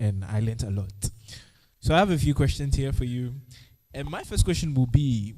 and I learned a lot. So I have a few questions here for you. And my first question will be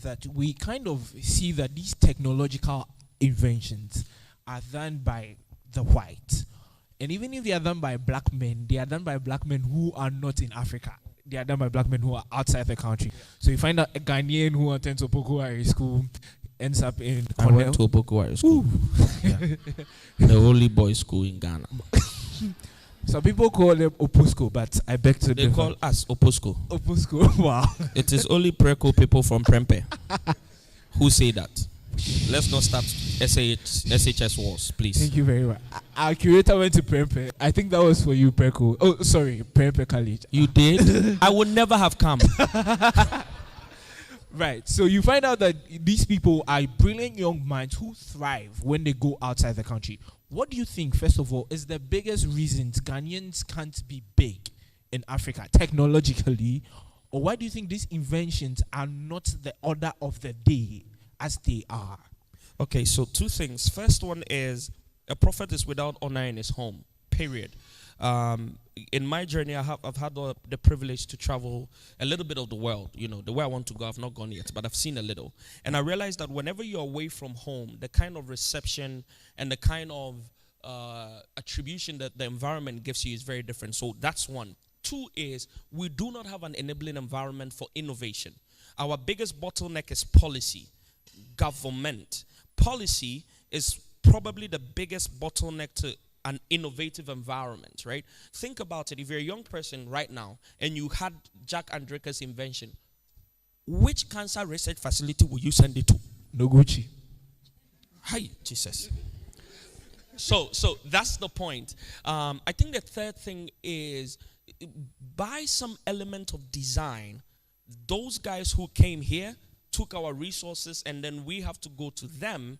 that we kind of see that these technological inventions are done by the white. And even if they are done by black men, they are done by black men who are not in Africa. They are done by black men who are outside the country. So you find out a Ghanaian who attends Opoku school ends up in Cornell. I went to Opoku school. Yeah. The only boys' school in Ghana. Some people call them Opusco, but I beg to differ. They call us Opusco. Opusco, wow. It is only Preco people from Prempe who say that. Let's not start SHS wars, please. Thank you very much. Our curator went to Prempe. I think that was for you, Preco. Oh, sorry, Prempe College. You did? I would never have come. Right. So you find out that these people are brilliant young minds who thrive when they go outside the country. What do you think, first of all, is the biggest reasons Ghanaians can't be big in Africa technologically? Or why do you think these inventions are not the order of the day as they are? Okay, so two things. First one is a prophet is without honor in his home, period. In my journey, I've had the privilege to travel a little bit of the world. You know, the way I want to go, I've not gone yet, but I've seen a little. And I realized that whenever you're away from home, the kind of reception and the kind of attribution that the environment gives you is very different. So that's one. Two is we do not have an enabling environment for innovation. Our biggest bottleneck is policy, government. Policy is probably the biggest bottleneck to an innovative environment, right? Think about it. If you're a young person right now and you had Jack Andrika's invention, which cancer research facility will you send it to? Noguchi. Hi, Jesus. So that's the point. I think the third thing is by some element of design, those guys who came here took our resources and then we have to go to them,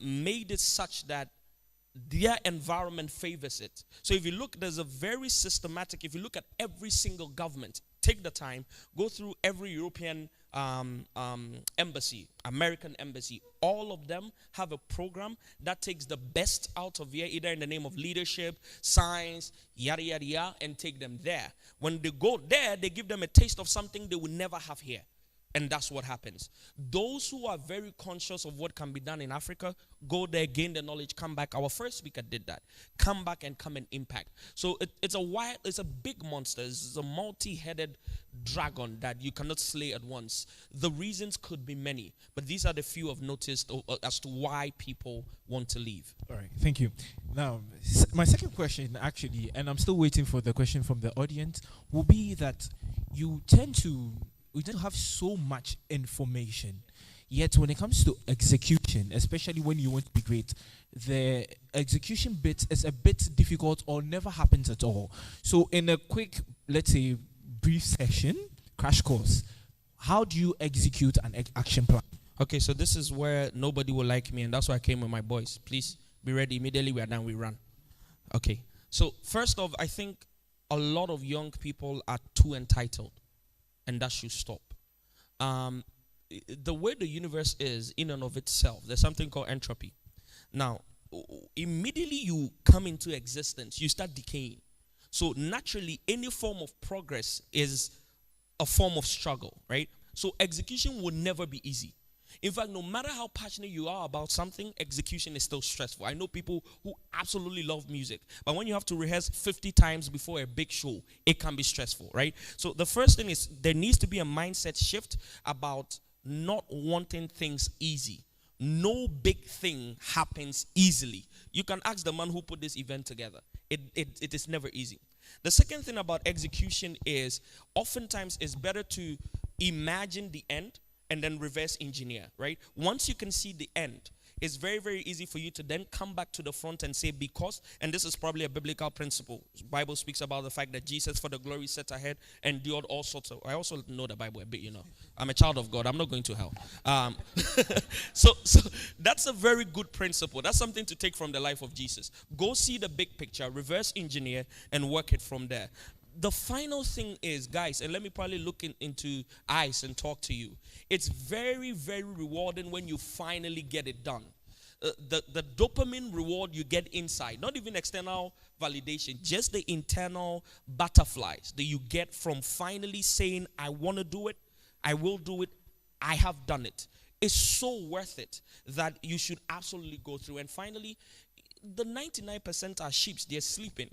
made it such that their environment favors it. So if you look, there's a very systematic, if you look at every single government, take the time, go through every European embassy, American embassy, all of them have a program that takes the best out of here, either in the name of leadership, science, yada, yada, yada, and take them there. When they go there, they give them a taste of something they will never have here. And that's what happens. Those who are very conscious of what can be done in Africa, go there, gain the knowledge, come back. Our first speaker did that. Come back and come and impact. So it's a big monster. It's a multi-headed dragon that you cannot slay at once. The reasons could be many, but these are the few I've noticed as to why people want to leave. All right, thank you. Now, my second question, actually, and I'm still waiting for the question from the audience, will be that we tend to have so much information, yet when it comes to execution, especially when you want to be great, the execution bit is a bit difficult or never happens at all. So in a quick, let's say, brief session, crash course, how do you execute an action plan? Okay, so this is where nobody will like me, and that's why I came with my boys. Please be ready. Immediately we are done, we run. Okay, so first off, I think a lot of young people are too entitled. And that should stop. The way the universe is in and of itself, there's something called entropy. Now, immediately you come into existence, you start decaying. So naturally, any form of progress is a form of struggle, right? So execution will never be easy. In fact, no matter how passionate you are about something, execution is still stressful. I know people who absolutely love music, but when you have to rehearse 50 times before a big show, it can be stressful, right? So the first thing is there needs to be a mindset shift about not wanting things easy. No big thing happens easily. You can ask the man who put this event together. It is never easy. The second thing about execution is oftentimes it's better to imagine the end and then reverse engineer, right? Once you can see the end, it's very, very easy for you to then come back to the front and say because, and this is probably a biblical principle. The Bible speaks about the fact that Jesus, for the glory set ahead, endured all sorts of, I also know the Bible a bit, you know. I'm a child of God. I'm not going to hell. So that's a very good principle. That's something to take from the life of Jesus. Go see the big picture, reverse engineer, and work it from there. The final thing is, guys, and let me probably look into eyes and talk to you. It's very, very rewarding when you finally get it done. the dopamine reward you get inside, not even external validation, just the internal butterflies that you get from finally saying, I want to do it, I will do it, I have done it. It's so worth it that you should absolutely go through. And finally, the 99% are sheep, they're sleeping.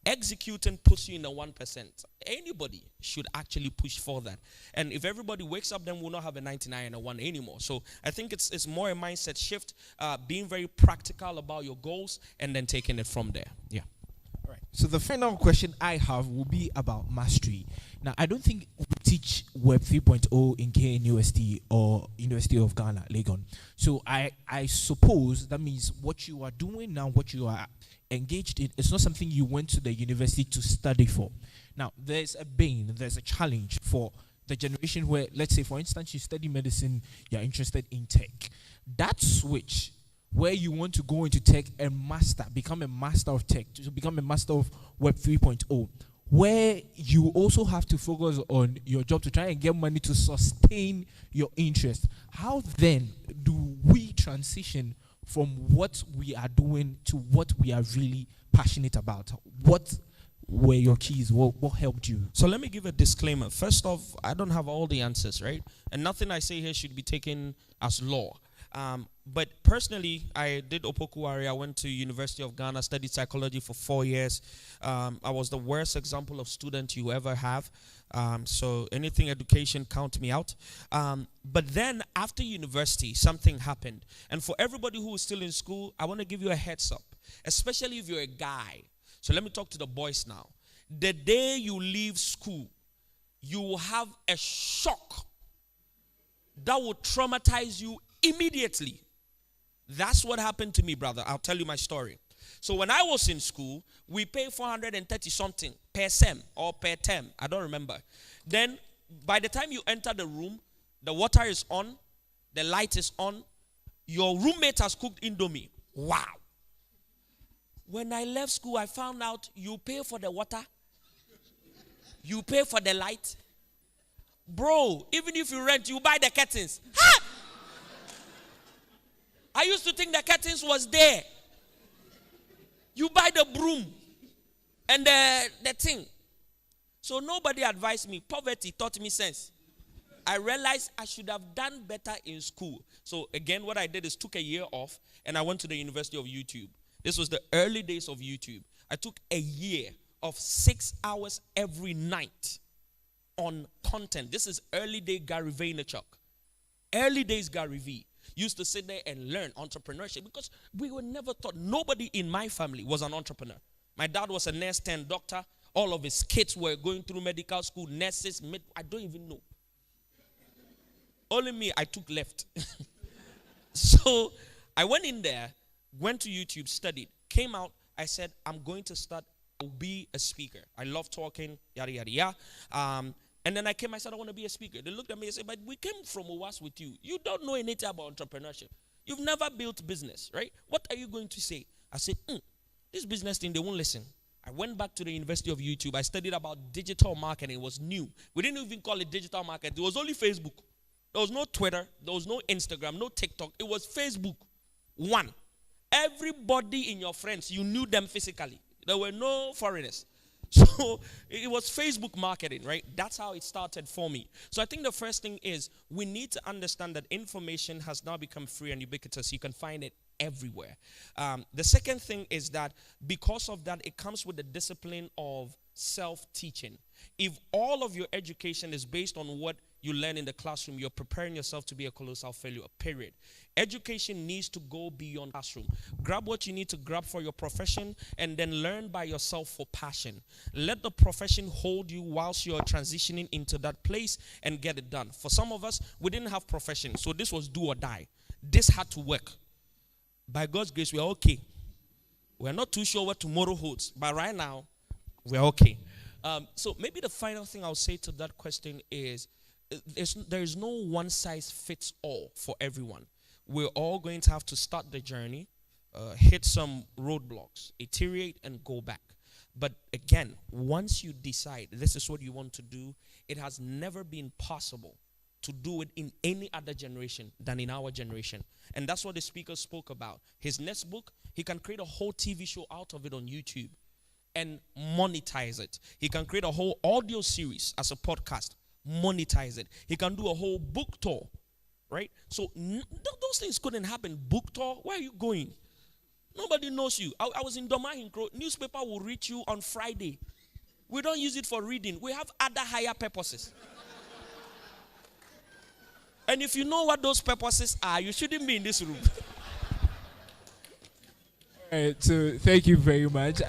Executing puts you in the 1%. Anybody should actually push for that. And if everybody wakes up, then we'll not have a 99 and a 1 anymore. So I think it's more a mindset shift, being very practical about your goals, and then taking it from there. Yeah. All right. So the final question I have will be about mastery. Now, I don't think we teach Web 3.0 in KNUST or University of Ghana, Legon. So I suppose that means what you are doing now, what you are engaged in, it's not something you went to the university to study for. Now, there's a challenge for the generation where, let's say, for instance, you study medicine, you're interested in tech. That switch where you want to go into tech and become a master of tech, to become a master of Web 3.0, where you also have to focus on your job to try and get money to sustain your interest. How then do we transition from what we are doing to what we are really passionate about? What were your keys? What helped you? So let me give a disclaimer. First off, I don't have all the answers, right? And nothing I say here should be taken as law. But personally, I did Opoku. I went to University of Ghana, studied psychology for 4 years. I was the worst example of student you ever have. So anything education, count me out. But then after university, something happened. And for everybody who is still in school, I want to give you a heads up, especially if you're a guy. So let me talk to the boys now. The day you leave school, you will have a shock that will traumatize you immediately. That's what happened to me, brother. I'll tell you my story. So when I was in school, we pay 430 something per sem or per term. I don't remember. Then by the time you enter the room, the water is on, the light is on, your roommate has cooked Indomie. Wow. When I left school, I found out you pay for the water, you pay for the light. Bro, even if you rent, you buy the curtains. Ha! I used to think the curtains was there. You buy the broom and the thing. So nobody advised me. Poverty taught me sense. I realized I should have done better in school. So again, what I did is took a year off and I went to the University of YouTube. This was the early days of YouTube. I took a year of 6 hours every night on content. This is early day Gary Vaynerchuk. Early days Gary V. Used to sit there and learn entrepreneurship because we were never taught. Nobody in my family was an entrepreneur. My dad was a nurse turned doctor. All of his kids were going through medical school, nurses, I don't even know. Only me, I took left. So I went in there, went to YouTube, studied, came out. I said, I'm going to start, I'll be a speaker. I love talking, yada, yada, yada. And then I said, I want to be a speaker. They looked at me and said, but we came from UHAS with you. You don't know anything about entrepreneurship. You've never built business, right? What are you going to say? I said, this business thing, they won't listen. I went back to the University of YouTube. I studied about digital marketing. It was new. We didn't even call it digital marketing. It was only Facebook. There was no Twitter. There was no Instagram, no TikTok. It was Facebook. One. Everybody in your friends, you knew them physically. There were no foreigners. So it was Facebook marketing, right? That's how it started for me. So I think the first thing is we need to understand that information has now become free and ubiquitous. You can find it everywhere. The second thing is that because of that, it comes with the discipline of self-teaching. If all of your education is based on what you learn in the classroom, you're preparing yourself to be a colossal failure, period. Education needs to go beyond classroom. Grab what you need to grab for your profession and then learn by yourself for passion. Let the profession hold you whilst you're transitioning into that place and get it done. For some of us, we didn't have profession, so this was do or die. This had to work. By God's grace, we're okay. We're not too sure what tomorrow holds, but right now, we're okay. So maybe the final thing I'll say to that question is there is no one size fits all for everyone. We're all going to have to start the journey, hit some roadblocks, iterate, and go back. But again, once you decide this is what you want to do, it has never been possible to do it in any other generation than in our generation. And that's what the speaker spoke about. His next book, he can create a whole TV show out of it on YouTube and monetize it. He can create a whole audio series as a podcast, monetize it. He can do a whole book tour, right? So those things couldn't happen. Book tour, where are you going? Nobody knows you. I was in Domahinkro. Newspaper will reach you on Friday. We don't use it for reading. We have other higher purposes. And if you know what those purposes are, you shouldn't be in this room. All right, so thank you very much.